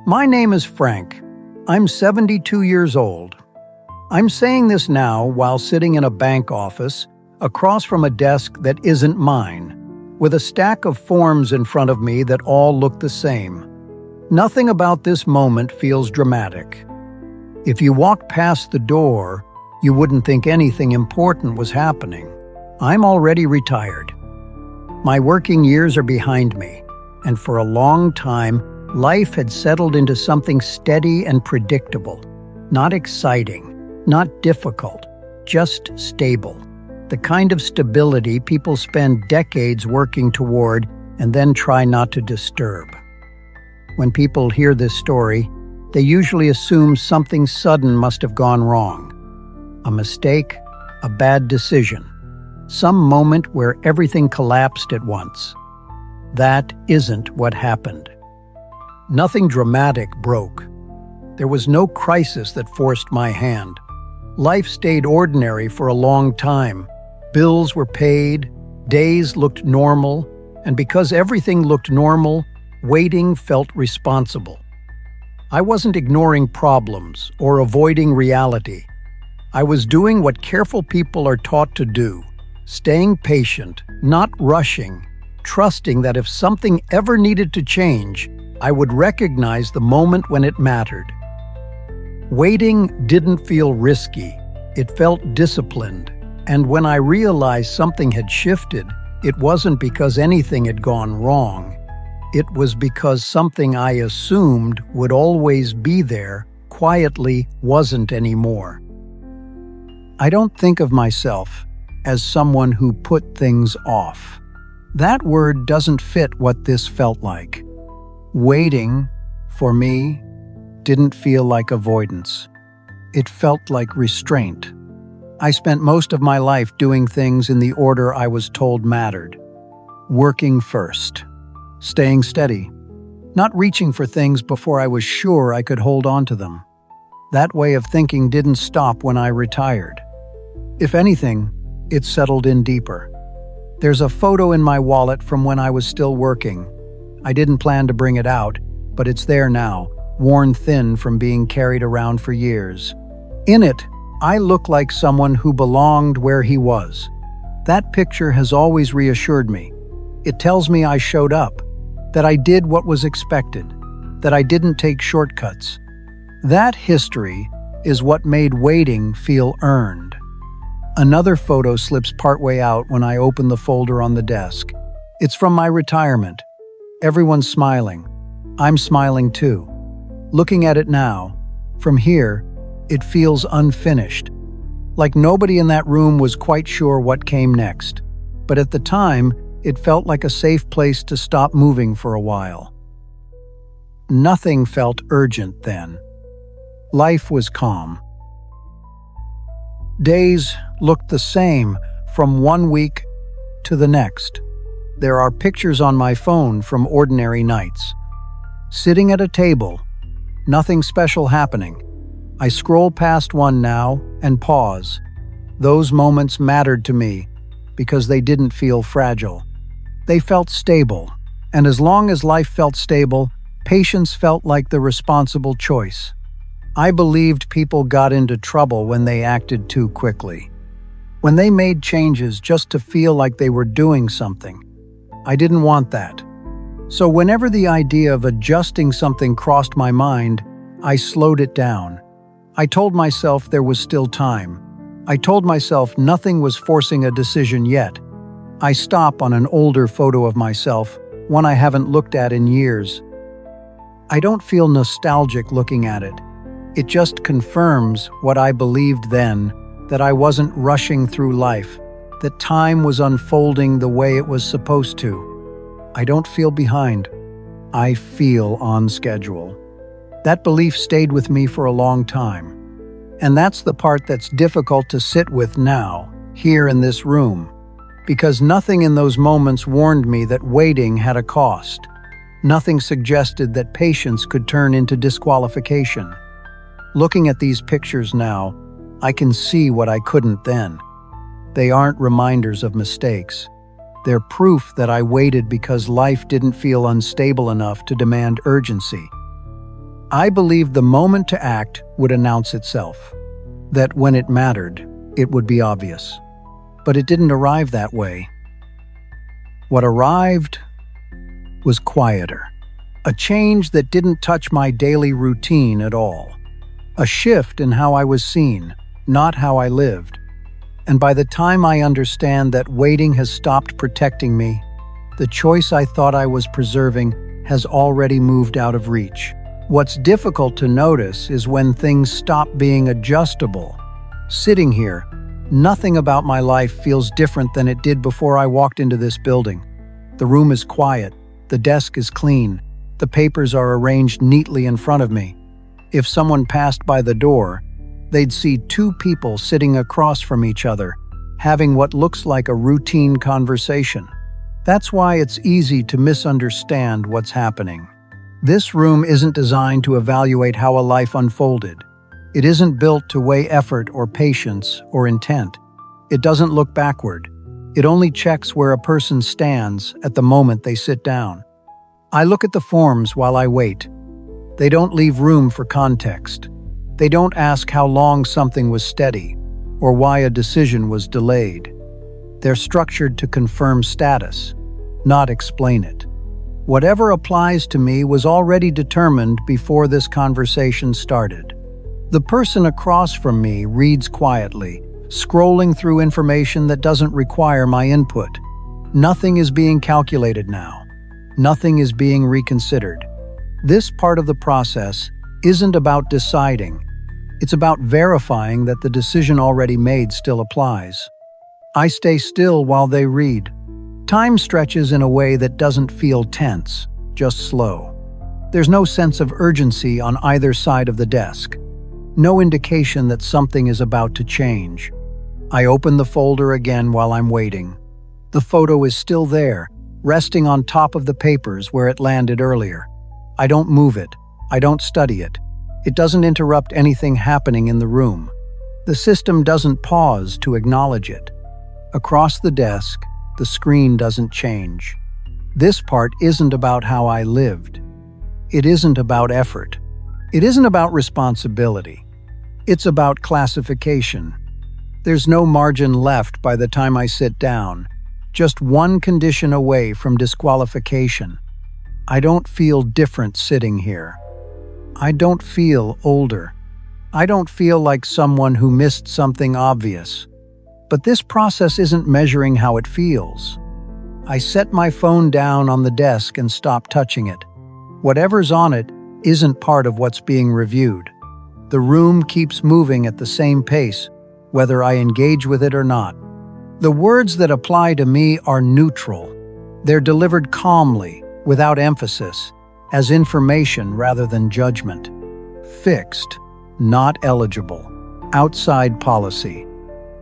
My name is Frank. I'm 72 years old. I'm saying this now while sitting in a bank office across from a desk that isn't mine, with a stack of forms in front of me that all look the same. Nothing about this moment feels dramatic. If you walked past the door, you wouldn't think anything important was happening. I'm already retired. My working years are behind me, and for a long time, life had settled into something steady and predictable. Not exciting, not difficult, just stable. The kind of stability people spend decades working toward and then try not to disturb. When people hear this story, they usually assume something sudden must have gone wrong. A mistake, a bad decision, some moment where everything collapsed at once. That isn't what happened. Nothing dramatic broke. There was no crisis that forced my hand. Life stayed ordinary for a long time. Bills were paid, days looked normal, and because everything looked normal, waiting felt responsible. I wasn't ignoring problems or avoiding reality. I was doing what careful people are taught to do, staying patient, not rushing, trusting that if something ever needed to change, I would recognize the moment when it mattered. Waiting didn't feel risky, it felt disciplined, and when I realized something had shifted, it wasn't because anything had gone wrong. It was because something I assumed would always be there, quietly wasn't anymore. I don't think of myself as someone who put things off. That word doesn't fit what this felt like. Waiting, for me, didn't feel like avoidance. It felt like restraint. I spent most of my life doing things in the order I was told mattered. Working first, staying steady, not reaching for things before I was sure I could hold on to them. That way of thinking didn't stop when I retired. If anything, it settled in deeper. There's a photo in my wallet from when I was still working. I didn't plan to bring it out, but it's there now, worn thin from being carried around for years. In it, I look like someone who belonged where he was. That picture has always reassured me. It tells me I showed up, that I did what was expected, that I didn't take shortcuts. That history is what made waiting feel earned. Another photo slips partway out when I open the folder on the desk. It's from my retirement. Everyone's smiling. I'm smiling too. Looking at it now, from here, it feels unfinished. Like nobody in that room was quite sure what came next. But at the time, it felt like a safe place to stop moving for a while. Nothing felt urgent then. Life was calm. Days looked the same from one week to the next. There are pictures on my phone from ordinary nights. Sitting at a table, nothing special happening. I scroll past one now and pause. Those moments mattered to me because they didn't feel fragile. They felt stable, and as long as life felt stable, patience felt like the responsible choice. I believed people got into trouble when they acted too quickly. When they made changes just to feel like they were doing something. I didn't want that. So whenever the idea of adjusting something crossed my mind, I slowed it down. I told myself there was still time. I told myself nothing was forcing a decision yet. I stop on an older photo of myself, one I haven't looked at in years. I don't feel nostalgic looking at it. It just confirms what I believed then, that I wasn't rushing through life, that time was unfolding the way it was supposed to. I don't feel behind. I feel on schedule. That belief stayed with me for a long time. And that's the part that's difficult to sit with now, here in this room, because nothing in those moments warned me that waiting had a cost. Nothing suggested that patience could turn into disqualification. Looking at these pictures now, I can see what I couldn't then. They aren't reminders of mistakes. They're proof that I waited because life didn't feel unstable enough to demand urgency. I believed the moment to act would announce itself, that when it mattered, it would be obvious. But it didn't arrive that way. What arrived was quieter. A change that didn't touch my daily routine at all. A shift in how I was seen, not how I lived. And by the time I understand that waiting has stopped protecting me, the choice I thought I was preserving has already moved out of reach. What's difficult to notice is when things stop being adjustable. Sitting here, nothing about my life feels different than it did before I walked into this building. The room is quiet, the desk is clean, the papers are arranged neatly in front of me. If someone passed by the door, they'd see two people sitting across from each other, having what looks like a routine conversation. That's why it's easy to misunderstand what's happening. This room isn't designed to evaluate how a life unfolded. It isn't built to weigh effort or patience or intent. It doesn't look backward. It only checks where a person stands at the moment they sit down. I look at the forms while I wait. They don't leave room for context. They don't ask how long something was steady or why a decision was delayed. They're structured to confirm status, not explain it. Whatever applies to me was already determined before this conversation started. The person across from me reads quietly, scrolling through information that doesn't require my input. Nothing is being calculated now. Nothing is being reconsidered. This part of the process isn't about deciding. It's about verifying that the decision already made still applies. I stay still while they read. Time stretches in a way that doesn't feel tense, just slow. There's no sense of urgency on either side of the desk. No indication that something is about to change. I open the folder again while I'm waiting. The photo is still there, resting on top of the papers where it landed earlier. I don't move it. I don't study it. It doesn't interrupt anything happening in the room. The system doesn't pause to acknowledge it. Across the desk, the screen doesn't change. This part isn't about how I lived. It isn't about effort. It isn't about responsibility. It's about classification. There's no margin left by the time I sit down, just one condition away from disqualification. I don't feel different sitting here. I don't feel older. I don't feel like someone who missed something obvious. But this process isn't measuring how it feels. I set my phone down on the desk and stop touching it. Whatever's on it isn't part of what's being reviewed. The room keeps moving at the same pace, whether I engage with it or not. The words that apply to me are neutral. They're delivered calmly, without emphasis, as information rather than judgment. Fixed, not eligible. Outside policy.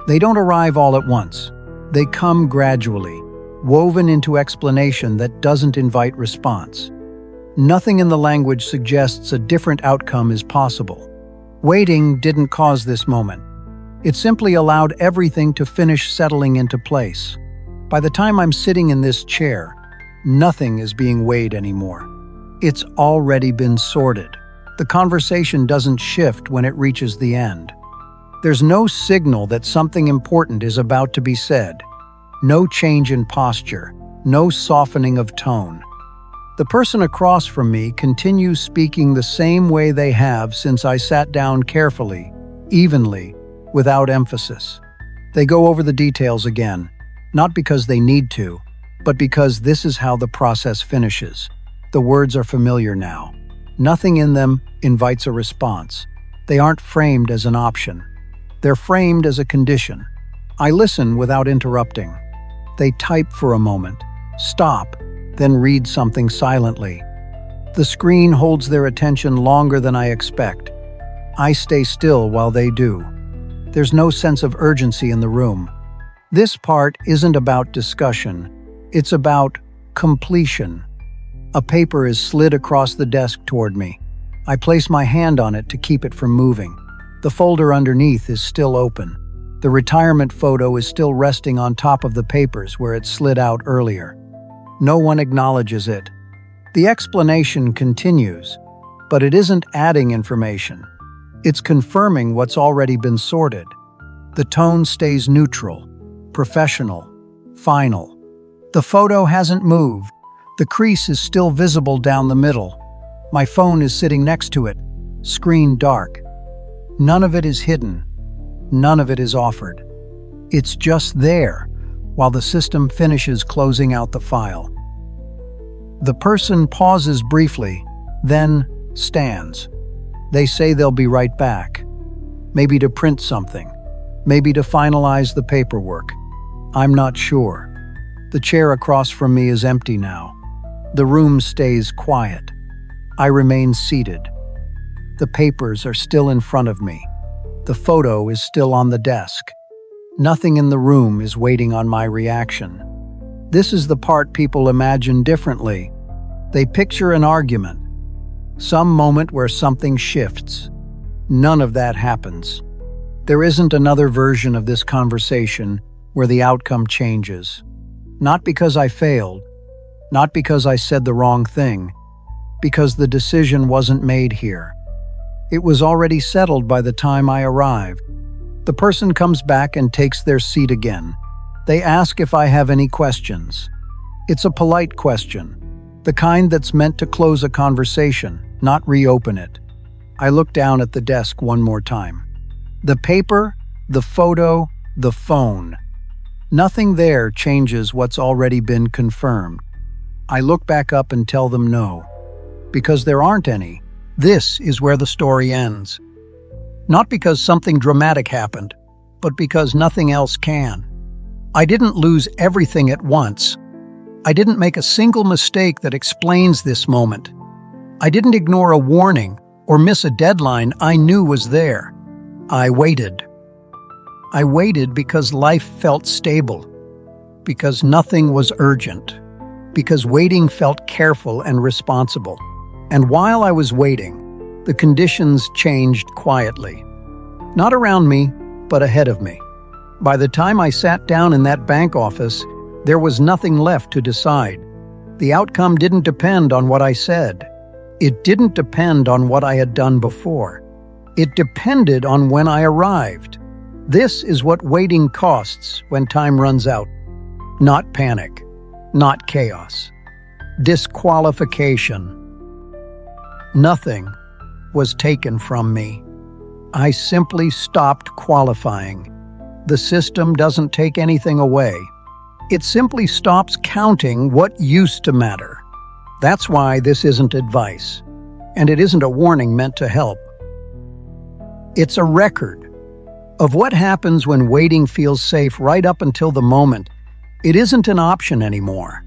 They don't arrive all at once. They come gradually, woven into explanation that doesn't invite response. Nothing in the language suggests a different outcome is possible. Waiting didn't cause this moment. It simply allowed everything to finish settling into place. By the time I'm sitting in this chair, nothing is being weighed anymore. It's already been sorted. The conversation doesn't shift when it reaches the end. There's no signal that something important is about to be said. No change in posture, no softening of tone. The person across from me continues speaking the same way they have since I sat down carefully, evenly, without emphasis. They go over the details again, not because they need to, but because this is how the process finishes. The words are familiar now. Nothing in them invites a response. They aren't framed as an option. They're framed as a condition. I listen without interrupting. They type for a moment, stop, then read something silently. The screen holds their attention longer than I expect. I stay still while they do. There's no sense of urgency in the room. This part isn't about discussion. It's about completion. A paper is slid across the desk toward me. I place my hand on it to keep it from moving. The folder underneath is still open. The retirement photo is still resting on top of the papers where it slid out earlier. No one acknowledges it. The explanation continues. But it isn't adding information. It's confirming what's already been sorted. The tone stays neutral, professional, final. The photo hasn't moved. The crease is still visible down the middle. My phone is sitting next to it, screen dark. None of it is hidden. None of it is offered. It's just there, while the system finishes closing out the file. The person pauses briefly, then stands. They say they'll be right back. Maybe to print something. Maybe to finalize the paperwork. I'm not sure. The chair across from me is empty now. The room stays quiet. I remain seated. The papers are still in front of me. The photo is still on the desk. Nothing in the room is waiting on my reaction. This is the part people imagine differently. They picture an argument, some moment where something shifts. None of that happens. There isn't another version of this conversation where the outcome changes. Not because I failed, not because I said the wrong thing, because the decision wasn't made here. It was already settled by the time I arrived. The person comes back and takes their seat again. They ask if I have any questions. It's a polite question, the kind that's meant to close a conversation, not reopen it. I look down at the desk one more time. The paper, the photo, the phone. Nothing there changes what's already been confirmed. I look back up and tell them no, because there aren't any. This is where the story ends. Not because something dramatic happened, but because nothing else can. I didn't lose everything at once. I didn't make a single mistake that explains this moment. I didn't ignore a warning or miss a deadline I knew was there. I waited. I waited because life felt stable, because nothing was urgent, because waiting felt careful and responsible. And while I was waiting, the conditions changed quietly. Not around me, but ahead of me. By the time I sat down in that bank office, there was nothing left to decide. The outcome didn't depend on what I said. It didn't depend on what I had done before. It depended on when I arrived. This is what waiting costs when time runs out. Not panic, not chaos. Disqualification. Nothing was taken from me. I simply stopped qualifying. The system doesn't take anything away. It simply stops counting what used to matter. That's why this isn't advice, and it isn't a warning meant to help. It's a record of what happens when waiting feels safe right up until the moment. It isn't an option anymore.